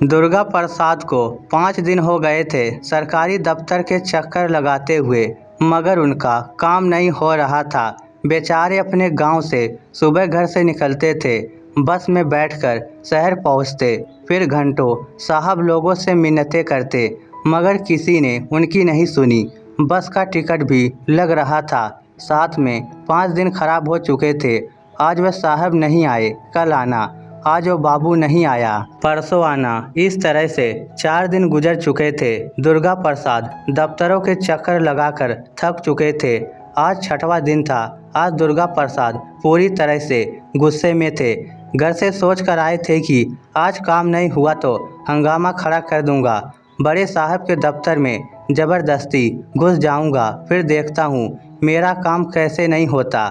दुर्गा प्रसाद को 5 दिन हो गए थे सरकारी दफ्तर के चक्कर लगाते हुए, मगर उनका काम नहीं हो रहा था। बेचारे अपने गांव से सुबह घर से निकलते थे, बस में बैठकर शहर पहुंचते, फिर घंटों साहब लोगों से मिन्नतें करते, मगर किसी ने उनकी नहीं सुनी। बस का टिकट भी लग रहा था, साथ में 5 दिन खराब हो चुके थे। आज वह साहब नहीं आए, कल आना, आज वो बाबू नहीं आया, परसों आना। इस तरह से 4 दिन गुजर चुके थे। दुर्गा प्रसाद दफ्तरों के चक्कर लगाकर थक चुके थे। आज 6वां दिन था। आज दुर्गा प्रसाद पूरी तरह से गुस्से में थे। घर से सोच कर आए थे कि आज काम नहीं हुआ तो हंगामा खड़ा कर दूंगा, बड़े साहब के दफ्तर में ज़बरदस्ती घुस जाऊंगा, फिर देखता हूँ मेरा काम कैसे नहीं होता।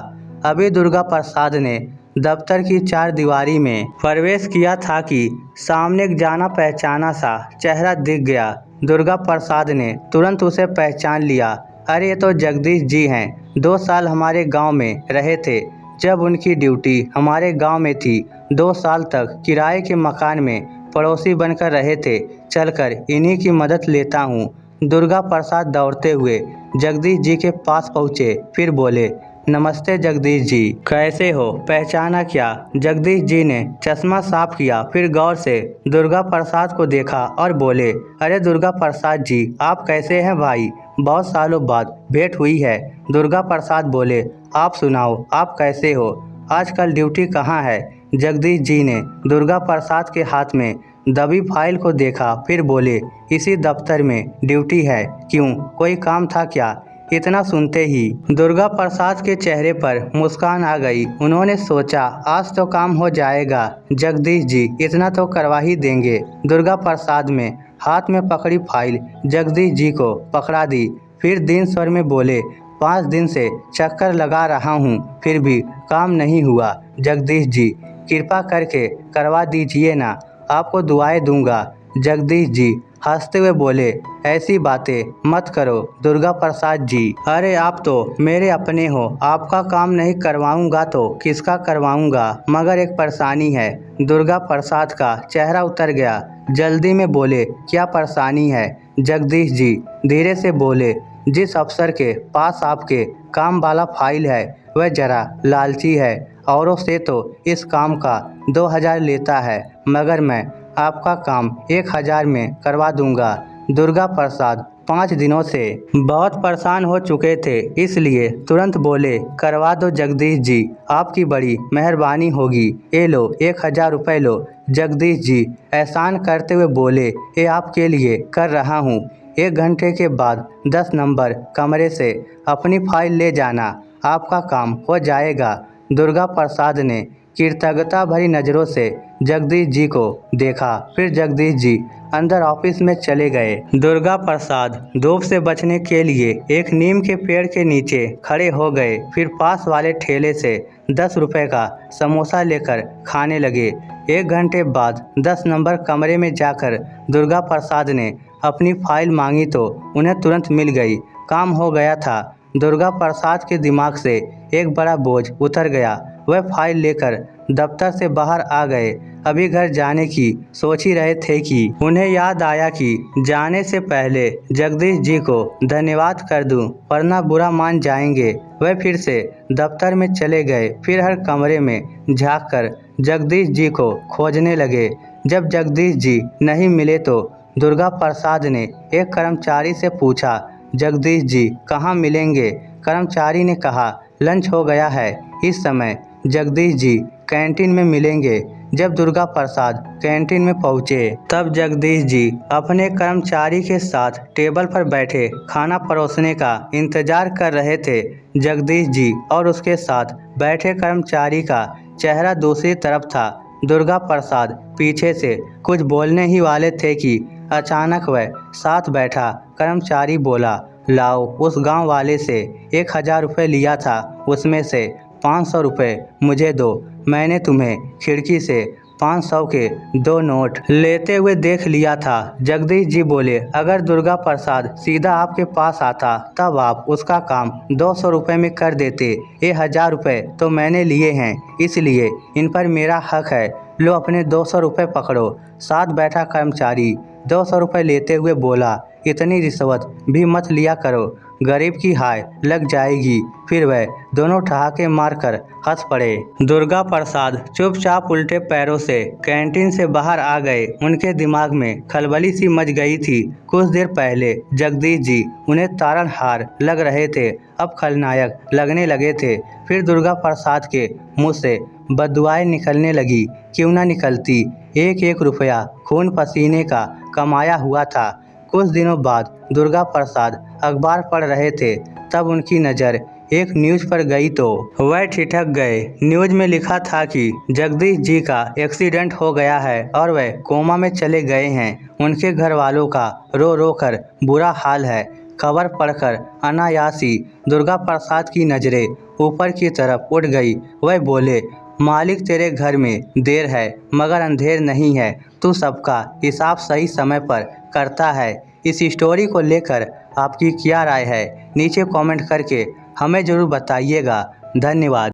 अभी दुर्गा प्रसाद ने दफ्तर की 4 दीवारी में प्रवेश किया था कि सामने एक जाना पहचाना सा चेहरा दिख गया। दुर्गा प्रसाद ने तुरंत उसे पहचान लिया। अरे ये तो जगदीश जी हैं। 2 साल हमारे गांव में रहे थे, जब उनकी ड्यूटी हमारे गांव में थी। 2 साल तक किराए के मकान में पड़ोसी बनकर रहे थे। चलकर इन्हीं की मदद लेता हूँ। दुर्गा प्रसाद दौड़ते हुए जगदीश जी के पास पहुँचे, फिर बोले, नमस्ते जगदीश जी, कैसे हो? पहचाना क्या? जगदीश जी ने चश्मा साफ किया, फिर गौर से दुर्गा प्रसाद को देखा और बोले, अरे दुर्गा प्रसाद जी, आप कैसे हैं भाई? बहुत सालों बाद भेंट हुई है। दुर्गा प्रसाद बोले, आप सुनाओ, आप कैसे हो? आजकल ड्यूटी कहाँ है? जगदीश जी ने दुर्गा प्रसाद के हाथ में दबी फाइल को देखा, फिर बोले, इसी दफ्तर में ड्यूटी है। क्यों, कोई काम था क्या? इतना सुनते ही दुर्गा प्रसाद के चेहरे पर मुस्कान आ गई। उन्होंने सोचा, आज तो काम हो जाएगा। जगदीश जी इतना तो करवा ही देंगे। दुर्गा प्रसाद में हाथ में पकड़ी फाइल जगदीश जी को पकड़ा दी, फिर दीन स्वर में बोले, 5 दिन से चक्कर लगा रहा हूँ, फिर भी काम नहीं हुआ। जगदीश जी कृपा करके करवा दीजिए ना, आपको दुआएं दूंगा। जगदीश जी हंसते हुए बोले, ऐसी बातें मत करो दुर्गा प्रसाद जी। अरे आप तो मेरे अपने हो, आपका काम नहीं करवाऊंगा तो किसका करवाऊंगा? मगर एक परेशानी है। दुर्गा प्रसाद का चेहरा उतर गया। जल्दी में बोले, क्या परेशानी है? जगदीश जी धीरे से बोले, जिस अफसर के पास आपके काम वाला फाइल है वह जरा लालची है। औरों से तो इस काम का 2000 लेता है, मगर मैं आपका काम 1000 में करवा दूंगा। दुर्गा प्रसाद 5 दिनों से बहुत परेशान हो चुके थे, इसलिए तुरंत बोले, करवा दो जगदीश जी, आपकी बड़ी मेहरबानी होगी। ये लो 1000 रुपये लो। जगदीश जी एहसान करते हुए बोले, ये आपके लिए कर रहा हूँ। 1 घंटे के बाद 10 नंबर कमरे से अपनी फाइल ले जाना, आपका काम हो जाएगा। दुर्गा प्रसाद ने कृतज्ञता भरी नज़रों से जगदीश जी को देखा, फिर जगदीश जी अंदर ऑफिस में चले गए। दुर्गा प्रसाद धूप से बचने के लिए एक नीम के पेड़ के नीचे खड़े हो गए, फिर पास वाले ठेले से 10 रुपए का समोसा लेकर खाने लगे। 1 घंटे बाद 10 नंबर कमरे में जाकर दुर्गा प्रसाद ने अपनी फाइल मांगी तो उन्हें तुरंत मिल गई। काम हो गया था। दुर्गा प्रसाद के दिमाग से एक बड़ा बोझ उतर गया। वह फाइल लेकर दफ्तर से बाहर आ गए। अभी घर जाने की सोच ही रहे थे कि उन्हें याद आया कि जाने से पहले जगदीश जी को धन्यवाद कर दूं, वरना बुरा मान जाएंगे। वह फिर से दफ्तर में चले गए, फिर हर कमरे में झांककर जगदीश जी को खोजने लगे। जब जगदीश जी नहीं मिले तो दुर्गा प्रसाद ने एक कर्मचारी से पूछा, जगदीश जी कहाँ मिलेंगे? कर्मचारी ने कहा, लंच हो गया है, इस समय जगदीश जी कैंटीन में मिलेंगे। जब दुर्गा प्रसाद कैंटीन में पहुंचे, तब जगदीश जी अपने कर्मचारी के साथ टेबल पर बैठे खाना परोसने का इंतजार कर रहे थे। जगदीश जी और उसके साथ बैठे कर्मचारी का चेहरा दूसरी तरफ था। दुर्गा प्रसाद पीछे से कुछ बोलने ही वाले थे कि अचानक वह साथ बैठा कर्मचारी बोला, लाओ, उस गांव वाले से 1000 रुपये लिया था, उसमें से 500 रुपये मुझे दो। मैंने तुम्हें खिड़की से 500 के 2 नोट लेते हुए देख लिया था। जगदीश जी बोले, अगर दुर्गा प्रसाद सीधा आपके पास आता तब आप उसका काम 200 रुपये में कर देते। ये 1000 रुपये तो मैंने लिए हैं, इसलिए इन पर मेरा हक है। लो अपने 200 रुपये पकड़ो। साथ बैठा कर्मचारी 200 रुपये लेते हुए बोला, इतनी रिश्वत भी मत लिया करो, गरीब की हाय लग जाएगी। फिर वह दोनों ठहाके मारकर हंस पड़े। दुर्गा प्रसाद चुपचाप उल्टे पैरों से कैंटीन से बाहर आ गए। उनके दिमाग में खलबली सी मच गई थी। कुछ देर पहले जगदीश जी उन्हें तारनहार लग रहे थे, अब खलनायक लगने लगे थे। फिर दुर्गा प्रसाद के मुंह से बददुआएं निकलने लगी। क्यों ना निकलती, एक एक रुपया खून पसीने का कमाया हुआ था। कुछ दिनों बाद दुर्गा प्रसाद अखबार पढ़ रहे थे, तब उनकी नज़र एक न्यूज़ पर गई तो वह ठिठक गए। न्यूज़ में लिखा था कि जगदीश जी का एक्सीडेंट हो गया है और वह कोमा में चले गए हैं। उनके घर वालों का रो रो कर बुरा हाल है। खबर पढ़कर अनायास ही दुर्गा प्रसाद की नज़रें ऊपर की तरफ उठ गई। वह बोले, मालिक तेरे घर में देर है मगर अंधेर नहीं है। तू सबका हिसाब सही समय पर करता है। इस स्टोरी को लेकर आपकी क्या राय है, नीचे कमेंट करके हमें ज़रूर बताइएगा। धन्यवाद।